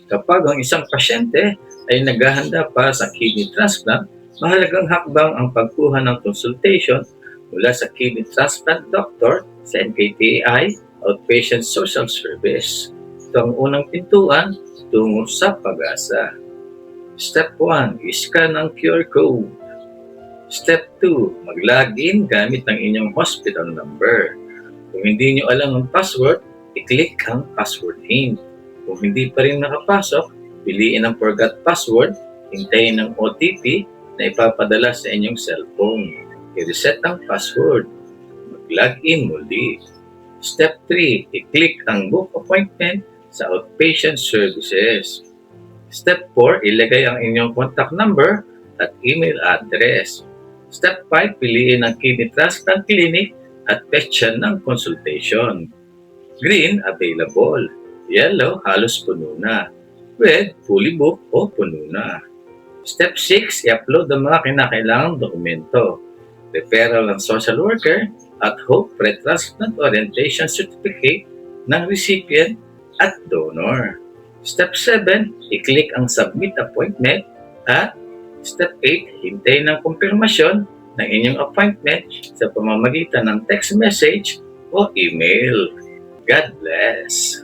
Kapag ang isang pasyente ay naghahanda para sa kidney transplant, mahalagang hakbang ang pagkuha ng consultation mula sa kidney transplant doctor sa NKTI Outpatient Social Service. Ito ang unang pintuan tungo sa pag-asa. Step 1, i-scan ang QR code. Step 2, mag-login gamit ang inyong hospital number. Kung hindi nyo alam ang password, i-click ang password hint. Kung hindi pa rin nakapasok, piliin ang forgot password, hintayin ang OTP na ipapadala sa inyong cellphone. I-reset ang password. Mag-login muli. Step 3, i-click ang book appointment sa outpatient services. Step 4, ilagay ang inyong contact number at email address. Step 5, piliin ang kidney transplant clinic at petsa ng consultation. Green, available. Yellow, halos puno na. Red, fully booked o puno na. Step 6, i-upload ang mga kinakailangang dokumento. Referral ng social worker at Hope Pre-Transplant Orientation Certificate ng recipient at donor. Step 7, i-click ang Submit Appointment at Step 8, hintay ng kumpirmasyon ng inyong appointment sa pamamagitan ng text message o email. God bless!